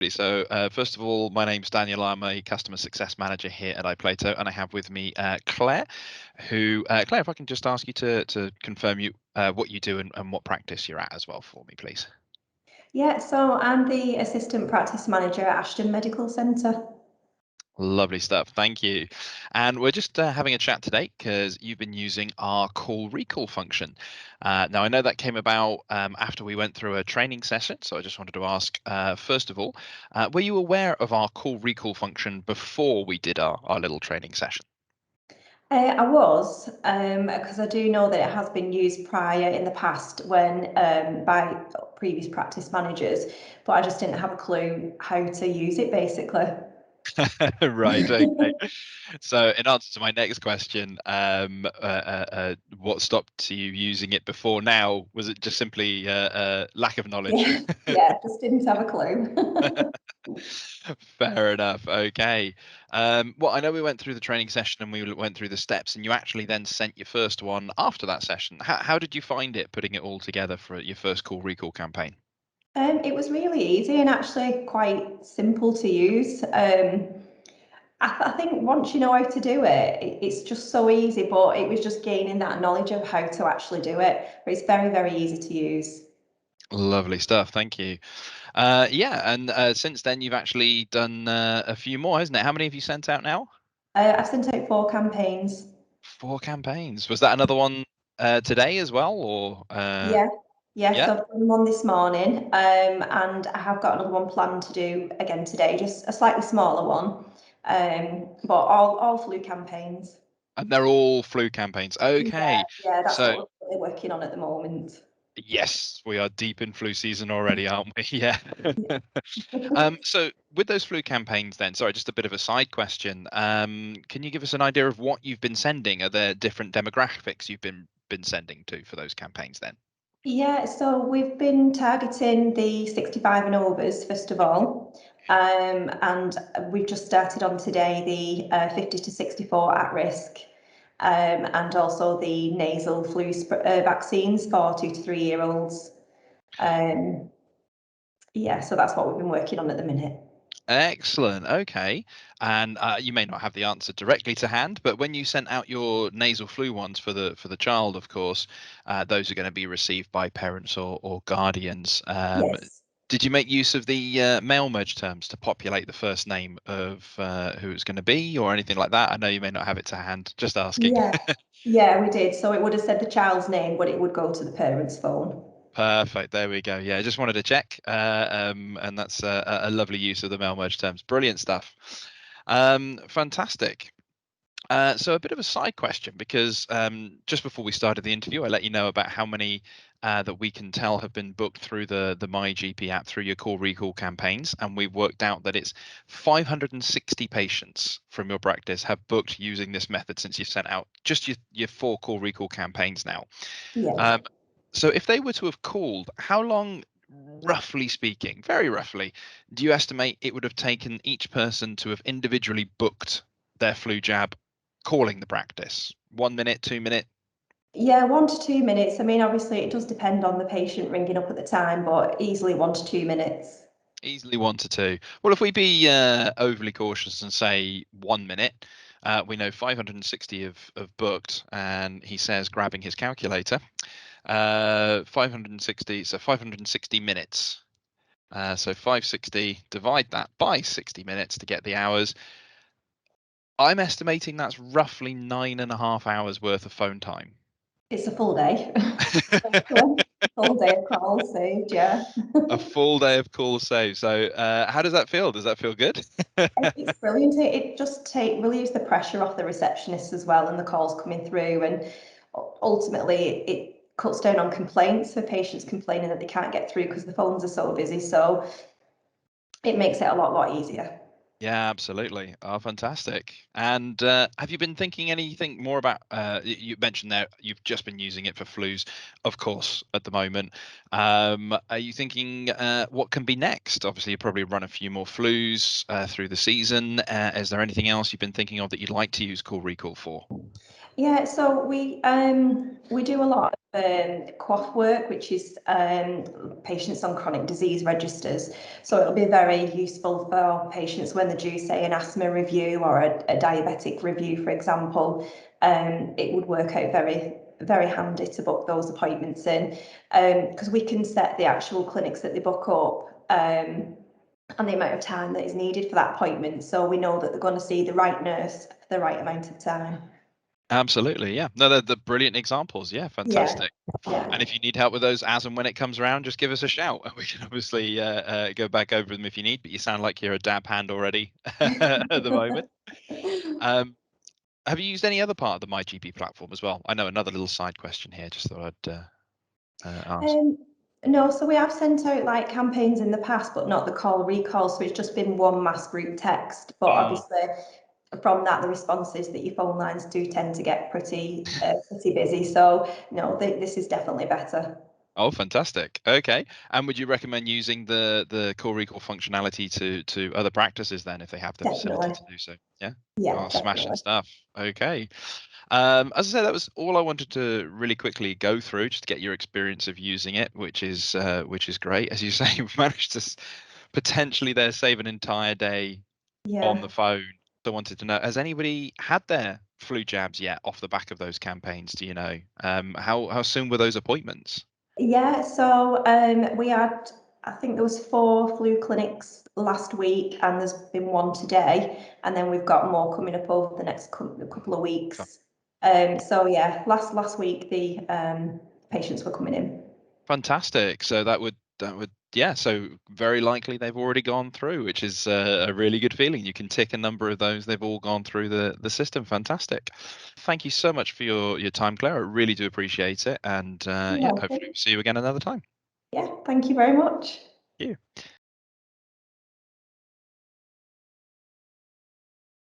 lovely. So, first of all, my name's Daniel. I'm a customer success manager here at iPlato, and I have with me Claire, Claire, if I can just ask you to confirm what you do and what practice you're at as well for me, please. Yeah, so I'm the assistant practice manager at Ashton Medical Centre. Lovely stuff. Thank you. And we're just having a chat today because you've been using our call recall function. Now, I know that came about after we went through a training session. So I just wanted to ask, first of all, were you aware of our call recall function before we did our little training session? I was, because I do know that it has been used prior in the past when by previous practice managers, but I just didn't have a clue how to use it basically. Right. Okay. So, in answer to my next question, what stopped you using it before now? Was it just simply lack of knowledge? Yeah, yeah, just didn't have a clue. Fair enough. Okay. Well, I know we went through the training session and we went through the steps, and you actually then sent your first one after that session. How did you find it putting it all together for your first call recall campaign? It was really easy and actually quite simple to use. I think once you know how to do it, it's just so easy, but it was just gaining that knowledge of how to actually do it. But it's very, very easy to use. Lovely stuff. Thank you. Yeah, and since then you've actually done a few more, hasn't it? How many have you sent out now? I've sent out 4 campaigns. Four campaigns. Was that another one today as well, or Yeah, yeah. yeah? So I've done one this morning, and I have got another one planned to do again today, just a slightly smaller one. But all flu campaigns. And they're all flu campaigns. Yeah, Okay. yeah, that's So what we're working on at the moment. yes, we are deep in flu season already, aren't we? Yeah. So with those flu campaigns then, sorry, just a bit of a side question. Can you give us an idea of what you've been sending? Are there different demographics you've been sending to for those campaigns then? Yeah, so we've been targeting the 65 and overs first of all, and we've just started on today the 50 to 64 at risk, and also the nasal flu vaccines for 2 to 3 year olds. Um, yeah, so that's what we've been working on at the minute. Excellent. Okay. And you may not have the answer directly to hand, but when you sent out your nasal flu ones for the child, of course, those are going to be received by parents or guardians. Yes. Did you make use of the mail merge terms to populate the first name of who it's going to be or anything like that? I know you may not have it to hand. Just asking. Yeah, yeah, we did. So it would have said the child's name, but it would go to the parent's phone. Perfect. There we go. Yeah, I just wanted to check, and that's a lovely use of the mail merge terms. Brilliant stuff. Fantastic. So a bit of a side question because just before we started the interview, I let you know about how many that we can tell have been booked through the MyGP app through your call recall campaigns, and we've worked out that it's 560 patients from your practice have booked using this method since you've sent out just your four call recall campaigns now. Yeah. Um, so if they were to have called, how long, roughly speaking, very roughly, do you estimate it would have taken each person to have individually booked their flu jab calling the practice? 1 minute, 2 minute? Yeah, 1 to 2 minutes. I mean, obviously, it does depend on the patient ringing up at the time, but easily 1 to 2 minutes. Easily 1 to 2. Well, if we be overly cautious and say 1 minute, we know 560 have booked, and he says, grabbing his calculator, 560, so 560 minutes. So 560, divide that by 60 minutes to get the hours. I'm estimating that's roughly 9.5 hours worth of phone time. It's a full day. Full day of calls saved, yeah. A full day of calls saved. So how does that feel? Does that feel good? It's brilliant. It just relieves the pressure off the receptionists as well and the calls coming through. And ultimately, it cuts down on complaints for patients complaining that they can't get through because the phones are so busy. So it makes it a lot easier. Yeah, absolutely. Oh, fantastic. And have you been thinking anything more about, you mentioned there you've just been using it for flus, of course, at the moment. Are you thinking what can be next? Obviously, you probably run a few more flus through the season. Is there anything else you've been thinking of that you'd like to use Call Recall for? Yeah, so we do a lot of QoF work, which is patients on chronic disease registers. So it'll be very useful for patients when they're due, say, an asthma review or a diabetic review, for example. It would work out very handy to book those appointments in, because we can set the actual clinics that they book up. And the amount of time that is needed for that appointment, so we know that they're going to see the right nurse for the right amount of time. Absolutely, yeah. No, they're brilliant examples. Yeah, Yeah, fantastic. yeah. And if you need help with those as and when it comes around, just give us a shout, and we can obviously go back over them if you need. But you sound like you're a dab hand already at the moment. Um, have you used any other part of the MyGP platform as well? I know another little side question here. Just thought I'd ask. Um, no, so we have sent out like campaigns in the past, but not the call recall. So it's just been one mass group text. But Mm. obviously, from that, the response is that your phone lines do tend to get pretty busy. So no, this is definitely better. Oh, fantastic. Okay. And would you recommend using the Core Recall functionality to other practices then if they have the facility Definitely. to do so? Yeah. Yeah, Oh, smashing definitely. stuff. Okay. As I said, that was all I wanted to really quickly go through, just to get your experience of using it, which is great. As you say, you've managed to potentially there save an entire day on Yeah. the phone. So I wanted to know, has anybody had their flu jabs yet off the back of those campaigns? Do you know? How soon were those appointments? Yeah, so we had, I think there was 4 flu clinics last week, and there's been one today, and then we've got more coming up over the next couple of weeks. So yeah, last week the patients were coming in. Fantastic. So that would yeah. So very likely they've already gone through, which is a really good feeling. You can tick a number of those. They've all gone through the system. Fantastic. Thank you so much for your time, Claire. I really do appreciate it. And You're yeah, hopefully welcome. we'll see you again another time. Yeah, thank you very much.